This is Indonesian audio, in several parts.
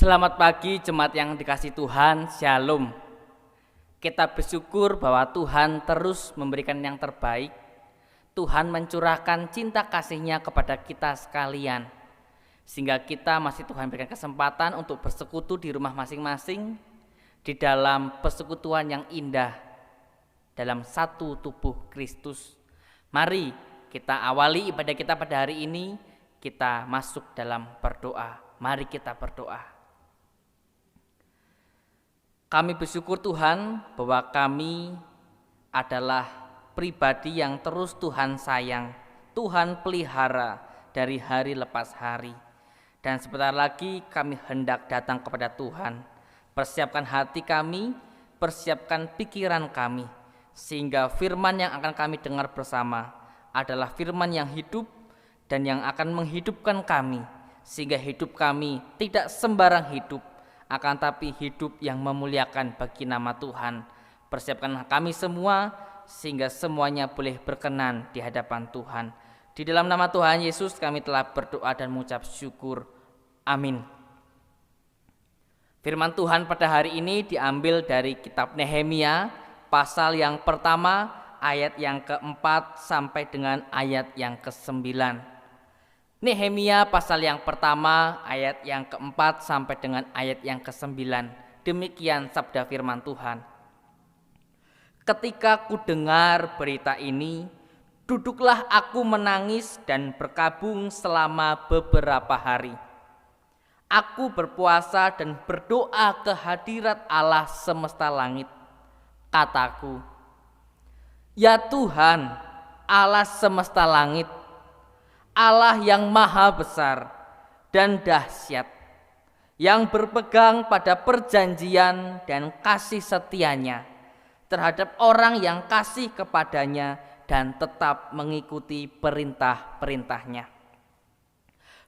Selamat pagi jemaat yang dikasih Tuhan, Shalom. Kita bersyukur bahwa Tuhan terus memberikan yang terbaik. Tuhan mencurahkan cinta kasih-Nya kepada kita sekalian, sehingga kita masih Tuhan berikan kesempatan untuk bersekutu di rumah masing-masing, di dalam persekutuan yang indah, dalam satu tubuh Kristus. Mari kita awali ibadah kita pada hari ini, kita masuk dalam berdoa. Mari kita berdoa. Kami bersyukur Tuhan bahwa kami adalah pribadi yang terus Tuhan sayang, Tuhan pelihara dari hari lepas hari. Dan sebentar lagi kami hendak datang kepada Tuhan. Persiapkan hati kami, persiapkan pikiran kami, sehingga firman yang akan kami dengar bersama adalah firman yang hidup dan yang akan menghidupkan kami, sehingga hidup kami tidak sembarang hidup, akan tapi hidup yang memuliakan bagi nama Tuhan. Persiapkan kami semua sehingga semuanya boleh berkenan di hadapan Tuhan. Di dalam nama Tuhan Yesus kami telah berdoa dan mengucap syukur. Amin. Firman Tuhan pada hari ini diambil dari kitab Nehemia, pasal yang pertama, ayat yang keempat sampai dengan ayat yang ke-9. Nehemia pasal yang pertama ayat yang keempat sampai dengan ayat yang ke-9. Demikian sabda firman Tuhan. Ketika ku dengar berita ini, duduklah aku menangis dan berkabung selama beberapa hari. Aku berpuasa dan berdoa ke hadirat Allah semesta langit. Kataku, ya Tuhan, Allah semesta langit, Allah yang maha besar dan dahsyat, yang berpegang pada perjanjian dan kasih setia-Nya terhadap orang yang kasih kepadanya dan tetap mengikuti perintah-perintah-Nya.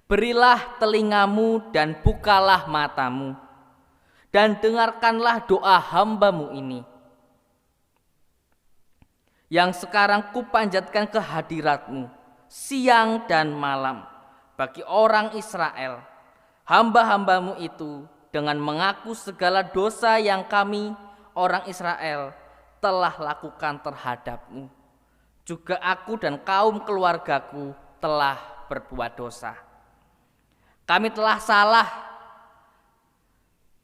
Berilah telingamu dan bukalah matamu, dan dengarkanlah doa hamba-Mu ini, yang sekarang kupanjatkan ke hadirat-Mu siang dan malam bagi orang Israel, hamba-hamba-Mu itu, dengan mengaku segala dosa yang kami orang Israel telah lakukan terhadap-Mu. Juga aku dan kaum keluargaku telah berbuat dosa. Kami telah salah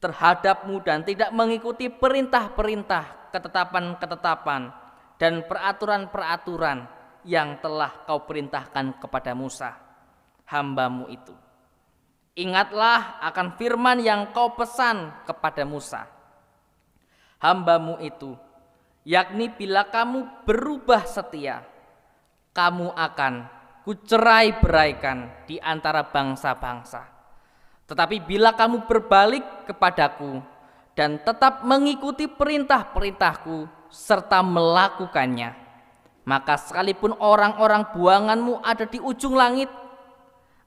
terhadap-Mu dan tidak mengikuti perintah-perintah, ketetapan-ketetapan dan peraturan-peraturan yang telah Kau perintahkan kepada Musa, hamba-Mu itu. Ingatlah akan firman yang Kau pesan kepada Musa, hamba-Mu itu, yakni bila kamu berubah setia, kamu akan kucerai-beraikan di antara bangsa-bangsa. Tetapi bila kamu berbalik kepadaku dan tetap mengikuti perintah-perintahku serta melakukannya, maka sekalipun orang-orang buangan-Mu ada di ujung langit,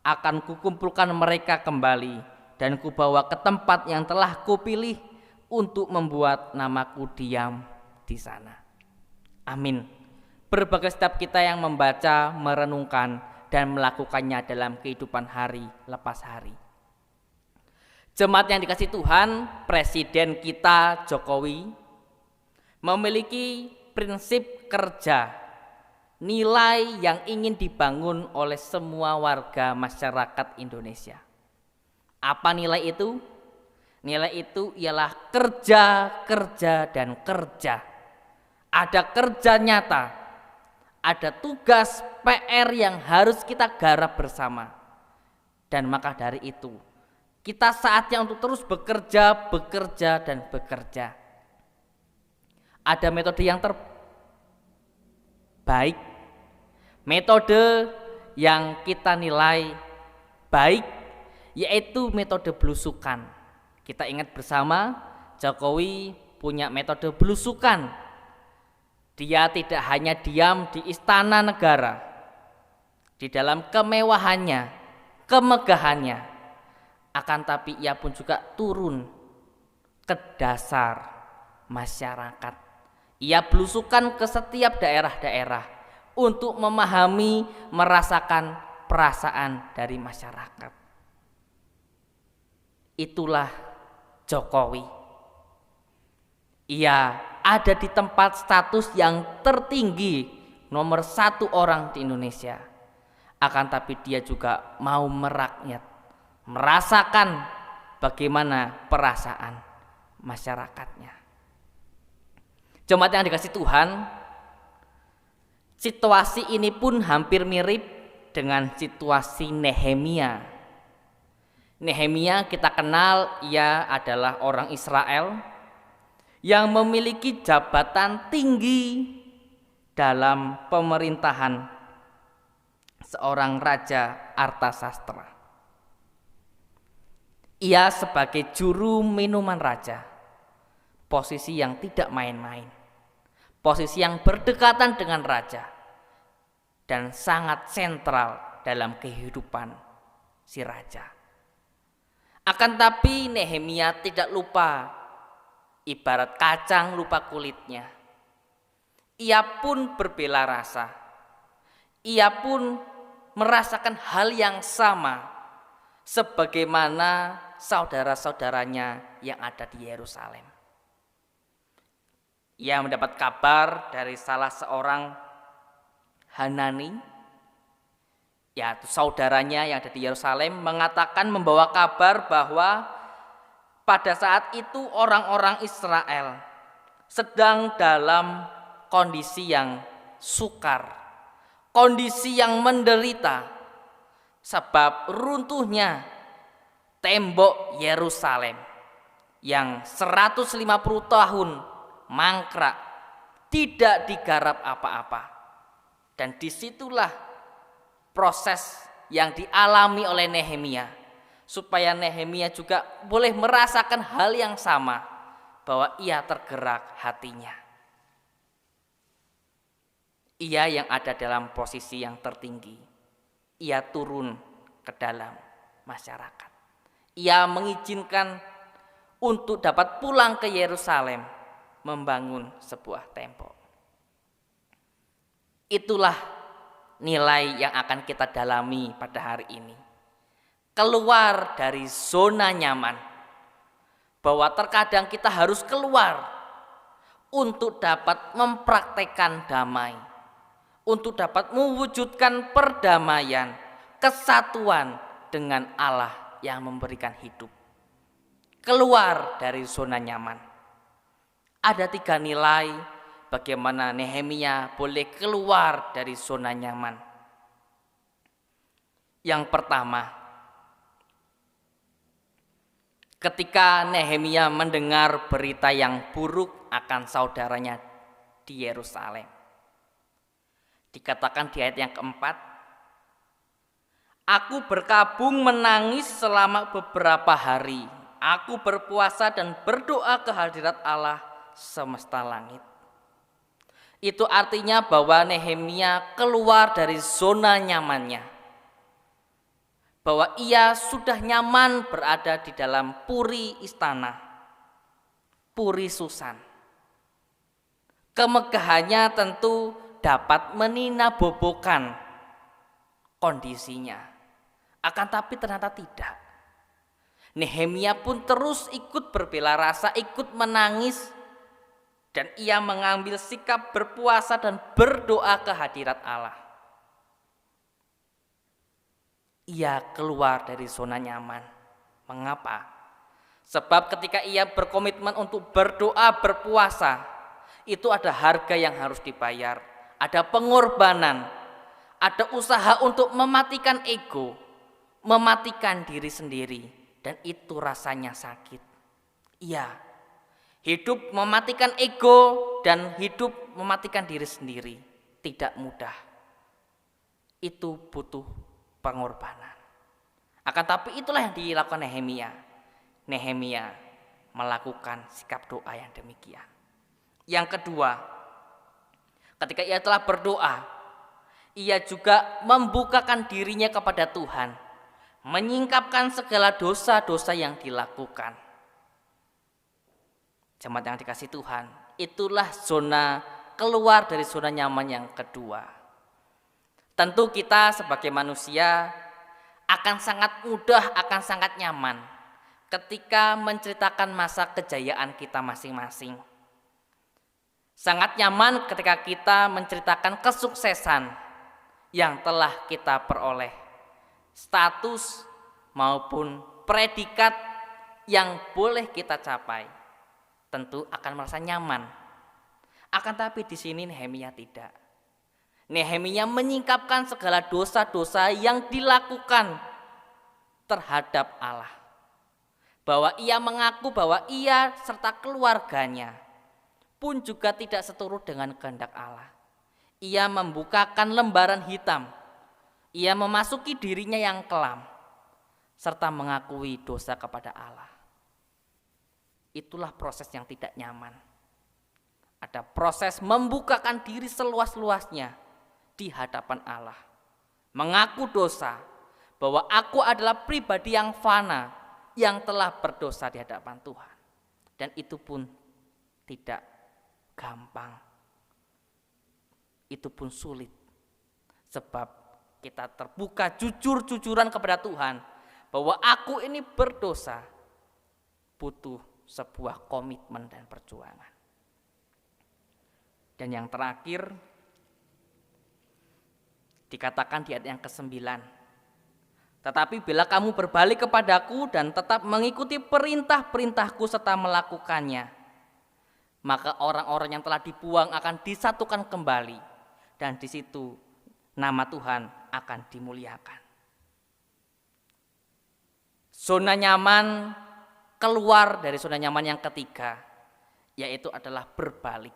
akan kukumpulkan mereka kembali dan kubawa ke tempat yang telah Kupilih untuk membuat nama-Ku diam di sana. Amin. Berbagai setiap kita yang membaca, merenungkan, dan melakukannya dalam kehidupan hari lepas hari. Jemaat yang dikasihi Tuhan, Presiden kita Jokowi memiliki prinsip kerja, nilai yang ingin dibangun oleh semua warga masyarakat Indonesia. Apa nilai itu? Nilai itu ialah kerja, kerja, dan kerja. Ada kerja nyata, ada tugas PR yang harus kita garap bersama. Dan maka dari itu, kita saatnya untuk terus bekerja, bekerja, dan bekerja. Ada metode yang baik, metode yang kita nilai baik, yaitu metode belusukan. Kita ingat bersama, Jokowi punya metode belusukan. Dia tidak hanya diam di istana negara, di dalam kemewahannya, kemegahannya, akan tapi ia pun juga turun ke dasar masyarakat. Ia belusukan ke setiap daerah-daerah untuk memahami, merasakan perasaan dari masyarakat. Itulah Jokowi. Ia ada di tempat status yang tertinggi, nomor 1 orang di Indonesia. Akan tapi dia juga mau merakyat, merasakan bagaimana perasaan masyarakatnya. Jemaat yang dikasih Tuhan, situasi ini pun hampir mirip dengan situasi Nehemia. Nehemia kita kenal, ia adalah orang Israel yang memiliki jabatan tinggi dalam pemerintahan seorang raja Artasastra. Ia sebagai juru minuman raja, posisi yang tidak main-main, posisi yang berdekatan dengan raja dan sangat sentral dalam kehidupan si raja. Akan tapi Nehemia tidak lupa, ibarat kacang lupa kulitnya. Ia pun berbela rasa. Ia pun merasakan hal yang sama sebagaimana saudara-saudaranya yang ada di Yerusalem. Ia mendapat kabar dari salah seorang Hanani, yaitu saudaranya yang ada di Yerusalem, mengatakan, membawa kabar bahwa pada saat itu orang-orang Israel sedang dalam kondisi yang sukar, kondisi yang menderita sebab runtuhnya tembok Yerusalem yang 150 tahun mangkrak, tidak digarap apa-apa. Dan disitulah proses yang dialami oleh Nehemia, supaya Nehemia juga boleh merasakan hal yang sama, bahwa ia tergerak hatinya. Ia yang ada dalam posisi yang tertinggi, ia turun ke dalam masyarakat. Ia mengizinkan untuk dapat pulang ke Yerusalem, membangun sebuah tembok. Itulah nilai yang akan kita dalami pada hari ini. Keluar dari zona nyaman, bahwa terkadang kita harus keluar untuk dapat mempraktekkan damai, untuk dapat mewujudkan perdamaian, kesatuan dengan Allah yang memberikan hidup. Keluar dari zona nyaman. Ada 3 nilai bagaimana Nehemia boleh keluar dari zona nyaman. Yang pertama, ketika Nehemia mendengar berita yang buruk akan saudaranya di Yerusalem. Dikatakan di ayat yang keempat, aku berkabung menangis selama beberapa hari. Aku berpuasa dan berdoa ke hadirat Allah semesta langit. Itu artinya bahwa Nehemia keluar dari zona nyamannya, bahwa ia sudah nyaman berada di dalam puri istana, puri Susan. Kemegahannya tentu dapat meninabobokan kondisinya, akan tapi ternyata tidak. Nehemia pun terus ikut berbela rasa, ikut menangis, dan ia mengambil sikap berpuasa dan berdoa ke hadirat Allah. Ia keluar dari zona nyaman. Mengapa? Sebab ketika ia berkomitmen untuk berdoa, berpuasa, itu ada harga yang harus dibayar, ada pengorbanan, ada usaha untuk mematikan ego, mematikan diri sendiri, dan itu rasanya sakit. Iya, hidup mematikan ego dan hidup mematikan diri sendiri tidak mudah. Itu butuh pengorbanan. Akan tapi itulah yang dilakukan Nehemia. Nehemia melakukan sikap doa yang demikian. Yang kedua, ketika ia telah berdoa, ia juga membukakan dirinya kepada Tuhan, menyingkapkan segala dosa-dosa yang dilakukan. Jemaat yang dikasih Tuhan, itulah zona keluar dari zona nyaman yang kedua. Tentu kita sebagai manusia akan sangat mudah, akan sangat nyaman ketika menceritakan masa kejayaan kita masing-masing. Sangat nyaman ketika kita menceritakan kesuksesan yang telah kita peroleh, status maupun predikat yang boleh kita capai. Tentu akan merasa nyaman. Akan tapi di sini Nehemia tidak. Nehemia menyingkapkan segala dosa-dosa yang dilakukan terhadap Allah. Bahwa ia mengaku bahwa ia serta keluarganya pun juga tidak seturut dengan kehendak Allah. Ia membukakan lembaran hitam. Ia memasuki dirinya yang kelam serta mengakui dosa kepada Allah. Itulah proses yang tidak nyaman. Ada proses membukakan diri seluas-luasnya di hadapan Allah. Mengaku dosa, bahwa aku adalah pribadi yang fana, yang telah berdosa di hadapan Tuhan. Dan itu pun tidak gampang. Itu pun sulit. Sebab kita terbuka jujur-jujuran kepada Tuhan, bahwa aku ini berdosa, butuh sebuah komitmen dan perjuangan. Dan yang terakhir dikatakan di ayat yang ke-9, tetapi bila kamu berbalik kepadaku dan tetap mengikuti perintah-perintahku serta melakukannya, maka orang-orang yang telah dibuang akan disatukan kembali, dan di situ nama Tuhan akan dimuliakan. Zona nyaman, keluar dari zona nyaman yang ketiga, yaitu adalah berbalik.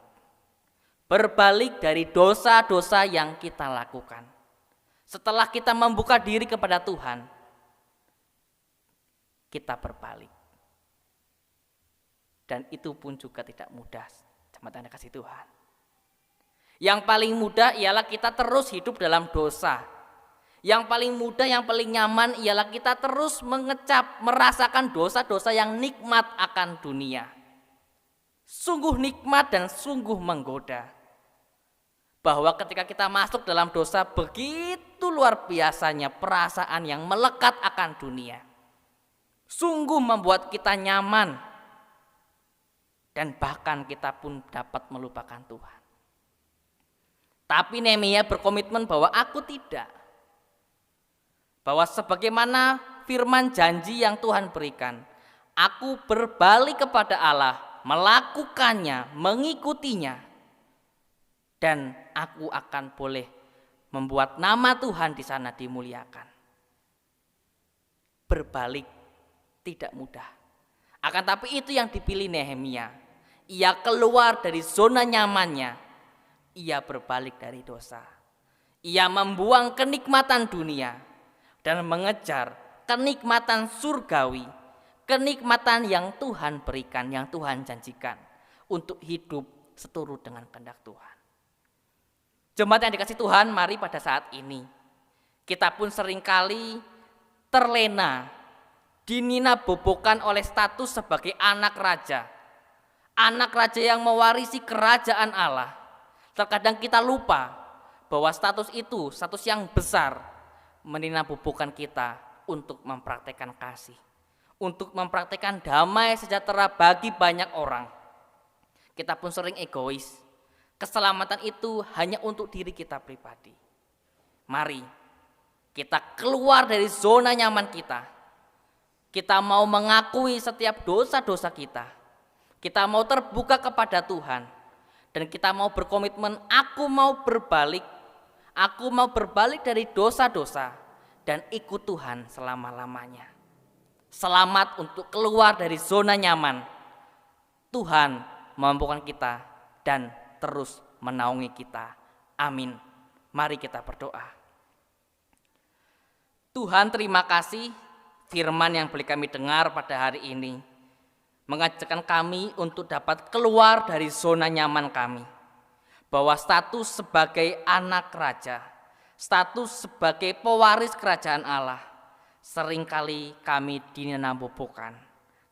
Berbalik dari dosa-dosa yang kita lakukan. Setelah kita membuka diri kepada Tuhan, kita berbalik. Dan itu pun juga tidak mudah, jemaat yang dikasihi Tuhan. Yang paling mudah ialah kita terus hidup dalam dosa. Yang paling mudah, yang paling nyaman ialah kita terus mengecap, merasakan dosa-dosa yang nikmat akan dunia. Sungguh nikmat dan sungguh menggoda. Bahwa ketika kita masuk dalam dosa, begitu luar biasanya perasaan yang melekat akan dunia. Sungguh membuat kita nyaman. Dan bahkan kita pun dapat melupakan Tuhan. Tapi Nehemia berkomitmen bahwa aku tidak. Bahwa sebagaimana firman janji yang Tuhan berikan, aku berbalik kepada Allah, melakukannya, mengikutinya. Dan aku akan boleh membuat nama Tuhan di sana dimuliakan. Berbalik tidak mudah. Akan tapi itu yang dipilih Nehemia. Ia keluar dari zona nyamannya. Ia berbalik dari dosa. Ia membuang kenikmatan dunia dan mengejar kenikmatan surgawi, kenikmatan yang Tuhan berikan, yang Tuhan janjikan untuk hidup seturut dengan kehendak Tuhan. Jemaat yang dikasihi Tuhan, mari pada saat ini kita pun seringkali terlena, dininabobokan oleh status sebagai anak raja yang mewarisi kerajaan Allah. Terkadang kita lupa bahwa status itu, status yang besar, meninabobokan kita untuk mempraktekkan kasih, untuk mempraktekkan damai sejahtera bagi banyak orang. Kita pun sering egois. Keselamatan itu hanya untuk diri kita pribadi. Mari kita keluar dari zona nyaman kita. Kita mau mengakui setiap dosa-dosa kita. Kita mau terbuka kepada Tuhan. Dan kita mau berkomitmen, aku mau berbalik. Aku mau berbalik dari dosa-dosa dan ikut Tuhan selama-lamanya. Selamat untuk keluar dari zona nyaman. Tuhan memampukan kita dan terus menaungi kita. Amin. Mari kita berdoa. Tuhan, terima kasih firman yang boleh kami dengar pada hari ini, mengajarkan kami untuk dapat keluar dari zona nyaman kami. Bahwa status sebagai anak raja, status sebagai pewaris kerajaan Allah, seringkali kami dininabobokan.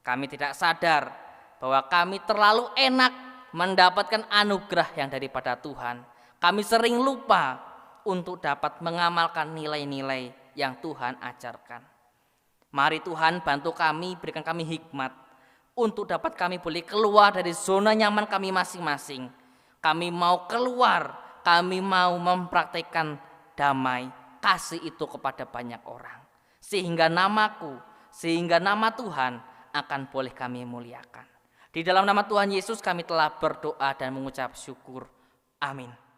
Kami tidak sadar bahwa kami terlalu enak mendapatkan anugerah yang daripada Tuhan. Kami sering lupa untuk dapat mengamalkan nilai-nilai yang Tuhan ajarkan. Mari Tuhan bantu kami, berikan kami hikmat untuk dapat kami boleh keluar dari zona nyaman kami masing-masing. Kami mau keluar, kami mau mempraktekkan damai, kasih itu kepada banyak orang. Sehingga namaku, sehingga nama Tuhan akan boleh kami muliakan. Di dalam nama Tuhan Yesus kami telah berdoa dan mengucap syukur. Amin.